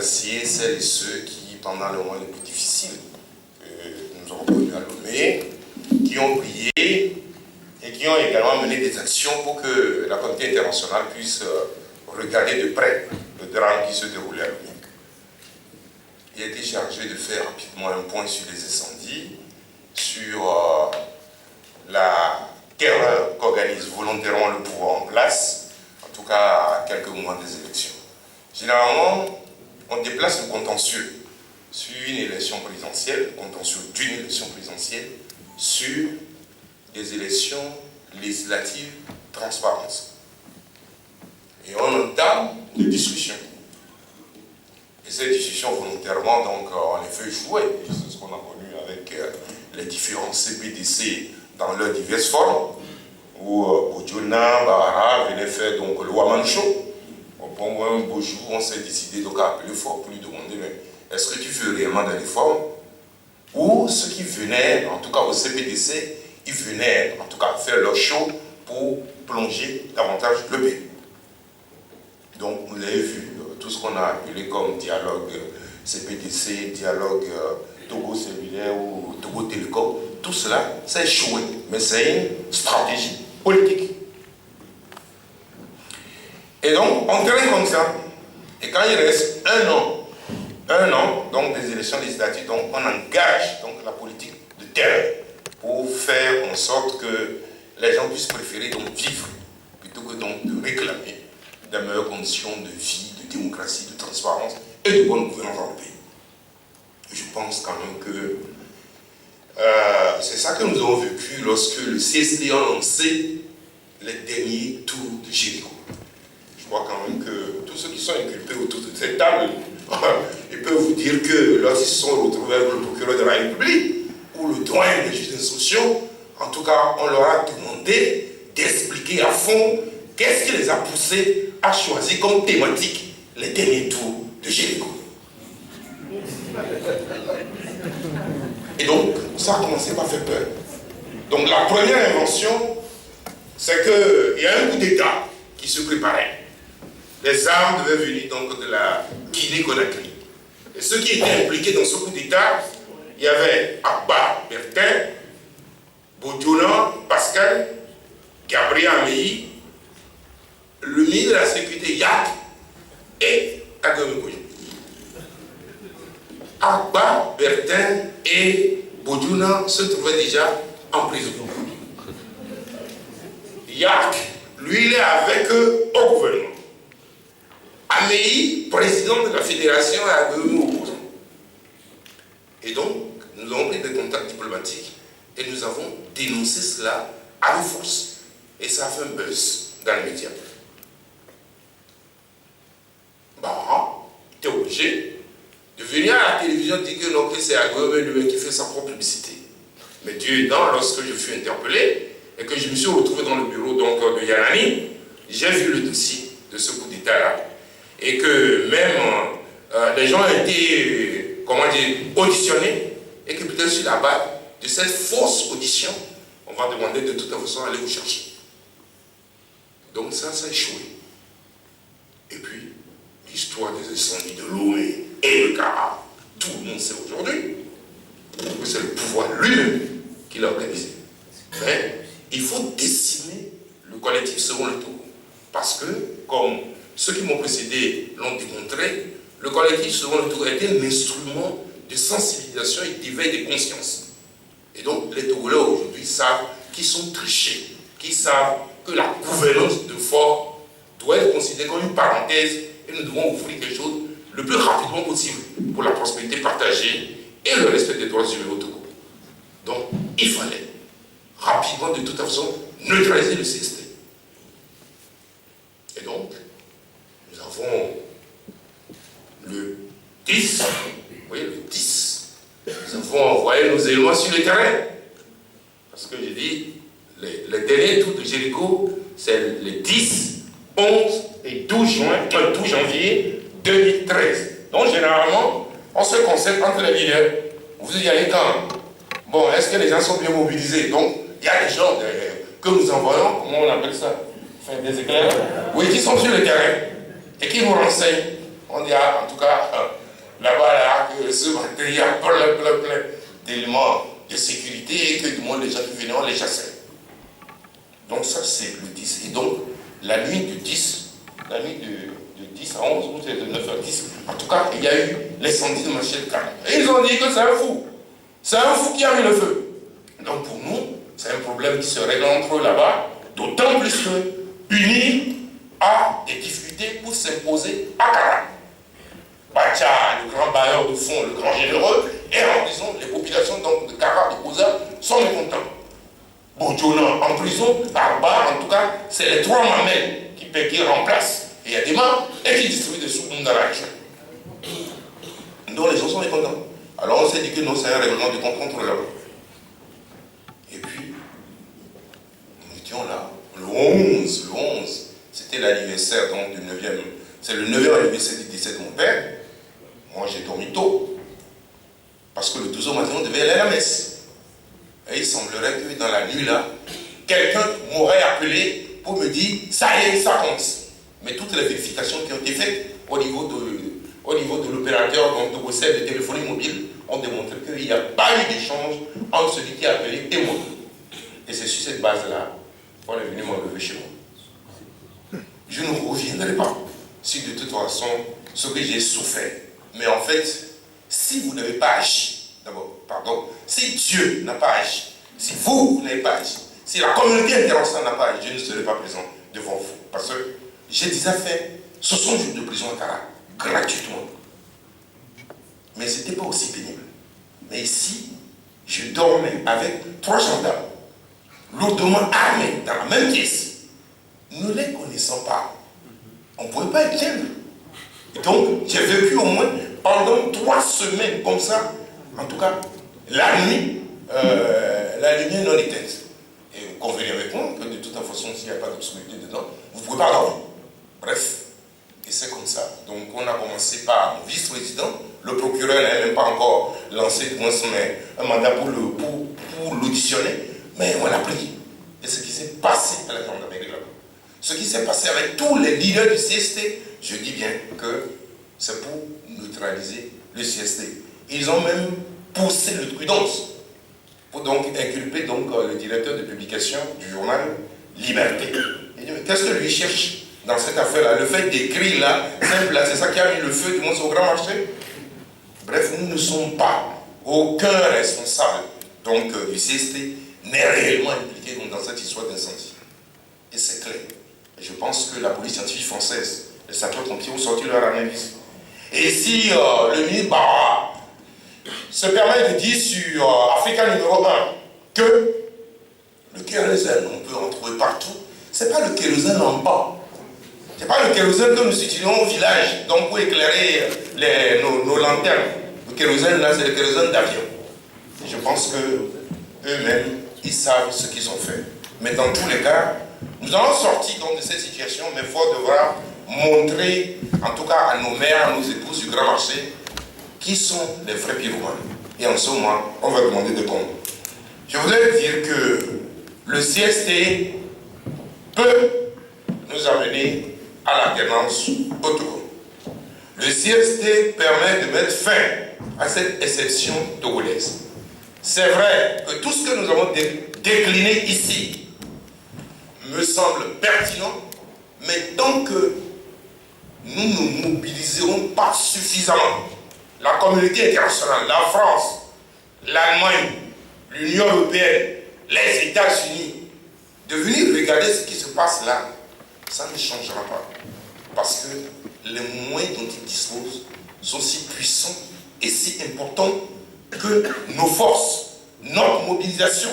remercier celles et ceux qui, pendant les moments les plus difficiles que nous avons connus à Lomé, qui ont prié et qui ont également mené des actions pour que la communauté internationale puisse regarder de près le drame qui se déroulait à Lomé. Il a été chargé de faire rapidement un point sur les incendies, sur la terreur qu'organise volontairement le pouvoir en place, en tout cas à quelques mois des élections. Généralement, on déplace le contentieux sur une élection présidentielle, le contentieux d'une élection présidentielle, sur des élections législatives transparentes. Et on entame des discussions. Et ces discussions, volontairement, donc, on les fait jouer. C'est ce qu'on a connu avec les différents CPDC dans leurs diverses formes, où Bojona, Bahara venaient faire donc, le Waman Show. Bon, un beau jour, on s'est décidé donc à appeler fort pour lui demander, mais est-ce que tu veux réellement des réformes? Ou ceux qui venaient, en tout cas au CPDC, ils venaient en tout cas faire leur show pour plonger davantage le pays. Donc, vous l'avez vu, tout ce qu'on a appelé comme dialogue CPDC, dialogue Togo cellulaire ou Togo Télécom, tout cela, c'est échoué, mais c'est une stratégie politique. Et donc, on traîne comme ça, et quand il reste un an, donc des élections législatives, donc on engage donc, la politique de terreur pour faire en sorte que les gens puissent préférer donc vivre, plutôt que donc de réclamer des meilleures conditions de vie, de démocratie, de transparence et de bonne gouvernance dans le pays. Je pense quand même que c'est ça que nous avons vécu lorsque le CSD a lancé les derniers tours de Jéricho. Je crois quand même que tous ceux qui sont inculpés autour de cette table, ils peuvent vous dire que lorsqu'ils se sont retrouvés avec le procureur de la République ou le doyen des juges d'instruction, en tout cas, on leur a demandé d'expliquer à fond qu'est-ce qui les a poussés à choisir comme thématique les derniers tours de Jéricho. Et donc, ça a commencé par faire peur. Donc, la première invention, c'est qu'il y a un coup d'État qui se préparait. Les armes devaient venir donc de la Guinée-Conakry. Et ceux qui étaient impliqués dans ce coup d'État, il y avait Abba Bertin, Bojona Pascal, Gabriel Ameyi, le ministre de la Sécurité Yak et Kagame Koyo. Abba Bertin et Bojona se trouvaient déjà en prison. Yak, lui, il est avec eux au gouvernement. Ameyi, président de la fédération, est devenu opposant. Et donc, nous avons pris des contacts diplomatiques et nous avons dénoncé cela à force. Et ça a fait un buzz dans les médias. Bah, tu es obligé de venir à la télévision dire que non, que c'est Agoué lui qui fait sa propre publicité. Mais Dieu aidant, lorsque je fus interpellé et que je me suis retrouvé dans le bureau donc, de Yanani, j'ai vu le dossier de ce coup d'État-là. Et que même les gens ont été, comment dire, auditionnés, et que peut-être sur la base de cette fausse audition, on va demander de toute façon d'aller vous chercher. Donc ça a échoué. Et puis, l'histoire des incendies de Lomé et de Kara, tout le monde sait aujourd'hui que c'est le pouvoir lui-même qui l'a organisé. Mais il faut décimer le collectif selon le Togo. Parce que, comme ceux qui m'ont précédé l'ont démontré, le collectif selon le Togo était un instrument de sensibilisation et d'éveil des consciences. Et donc, les Togolais aujourd'hui savent qu'ils sont trichés, qu'ils savent que la gouvernance de fort doit être considérée comme une parenthèse et nous devons offrir quelque chose le plus rapidement possible pour la prospérité partagée et le respect des droits humains au Togo. Donc, il fallait rapidement, de toute façon, neutraliser le CST. Et donc, nous avons le 10, vous voyez, le 10, nous avons envoyé nos éléments sur le terrain. Parce que j'ai dit, les derniers tours de Jéricho, c'est les 10, 11 et 12 janvier 2013. Donc, généralement, on se concentre entre les leaders. Vous y allez quand? Bon, est-ce que les gens sont bien mobilisés? Donc, il y a des gens que nous envoyons, comment on appelle ça? Enfin, des éclairs, oui, qui sont sur le terrain et qui nous renseignent On dit, en tout cas, là-bas, là, que ce matin, il y a plein d'éléments de sécurité et que du monde, les gens qui venaient, on les chassait. Donc ça, c'est le 10. Et donc, la nuit du 10, la nuit de 10 à 11, ou de 9 à 10, en tout cas, il y a eu l'incendie de Machel Khan. Et ils ont dit que c'est un fou. C'est un fou qui a mis le feu. Donc pour nous, c'est un problème qui se règle entre eux là-bas, d'autant plus que unir a des difficultés pour s'imposer à Kara. Bacha, le grand bailleur de fonds, le grand généreux, et en prison, les populations donc, de Kara, de Koza, sont mécontents. Bodjona en prison, Arba, en tout cas, c'est les trois mamelles qui remplacent. Et il y a des membres et qui distribuent des sous dans la région. Donc les gens sont mécontents. Alors on s'est dit que non, c'est un règlement de compte contre là-bas. Et puis, nous étions là, le 11, c'était l'anniversaire donc du 9e, c'est le 9e anniversaire du décès de mon père. Moi j'ai dormi tôt, parce que le 12 matin on devait aller à la messe. Et il semblerait que dans la nuit là, quelqu'un m'aurait appelé pour me dire, ça y est, ça commence. Mais toutes les vérifications qui ont été faites au niveau de l'opérateur de recette de téléphonie mobile ont démontré qu'il n'y a pas eu d'échange entre celui qui a appelé et moi. Et c'est sur cette base-là qu'on est venu m'enlever chez moi. Je ne reviendrai pas si de toute façon ce que j'ai souffert. Mais en fait, si vous n'avez pas agi, d'abord, pardon, si Dieu n'a pas agi, si vous n'avez pas agi, si la communauté internationale n'a pas agi, je ne serai pas présent devant vous. Parce que j'ai déjà fait 60 jours de prison à Kara, gratuitement. Mais ce n'était pas aussi pénible. Mais ici, je dormais avec 3 gendarmes, lourdement armés, dans la même pièce. Ne les connaissant pas, on ne pouvait pas éteindre. Et donc, j'ai vécu au moins pendant 3 semaines comme ça, en tout cas, la nuit, la lumière non éteinte. Et vous convenez avec moi que de toute façon, s'il n'y a pas d'obscurité dedans, vous ne pouvez pas dormir. Bref, et c'est comme ça. Donc, on a commencé par mon vice-président. Le procureur n'a même pas encore lancé un mandat pour l'auditionner, mais on l'a pris. Et ce qui s'est passé à la gendarmerie là-bas, ce qui s'est passé avec tous les leaders du CST, je dis bien que c'est pour neutraliser le CST. Ils ont même poussé le prudence pour donc inculper donc, le directeur de publication du journal Liberté. Il dit, mais qu'est-ce que lui cherche dans cette affaire-là? Le fait d'écrire là, simple là, c'est ça qui a mis le feu du monde au grand marché. Bref, nous ne sommes pas, aucun responsable donc, du CST n'est réellement impliqué donc, dans cette histoire d'incendie. Et c'est clair. Et je pense que la police scientifique française, les sapeurs-pompiers ont sorti leur analyse. Et si le ministre Barra se permet de dire sur Africa numéro 1 que le kérosène, on peut en trouver partout, c'est pas le kérosène en bas. C'est pas le kérosène que nous utilisons au village, donc pour éclairer nos lanternes. Le kérosène là, c'est le kérosène d'avion. Et je pense que eux-mêmes, ils savent ce qu'ils ont fait. Mais dans tous les cas, nous allons sortir donc de cette situation, mais il devra montrer, en tout cas à nos mères, à nos épouses du grand marché, qui sont les vrais pyromanes. Et en ce moment, on va demander des comptes. Je voudrais dire que le CST peut nous amener à l'alternance au Togo. Le CST permet de mettre fin à cette exception togolaise. C'est vrai que tout ce que nous avons décliné ici me semble pertinent, mais tant que nous ne mobiliserons pas suffisamment la communauté internationale, la France, l'Allemagne, l'Union européenne, les États-Unis, de venir regarder ce qui se passe là, ça ne changera pas. Parce que les moyens dont ils disposent sont si puissants et si importants que nos forces, notre mobilisation,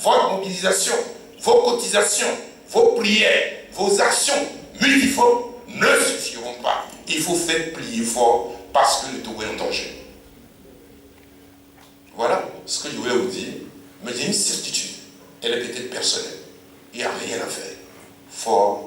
votre mobilisation, vos cotisations, vos prières, vos actions multiformes ne suffiront pas. Il faut faire plier fort parce que le Togo est en danger. Voilà ce que je voulais vous dire. Mais j'ai une certitude, elle est peut-être personnelle. Il n'y a rien à faire. Fort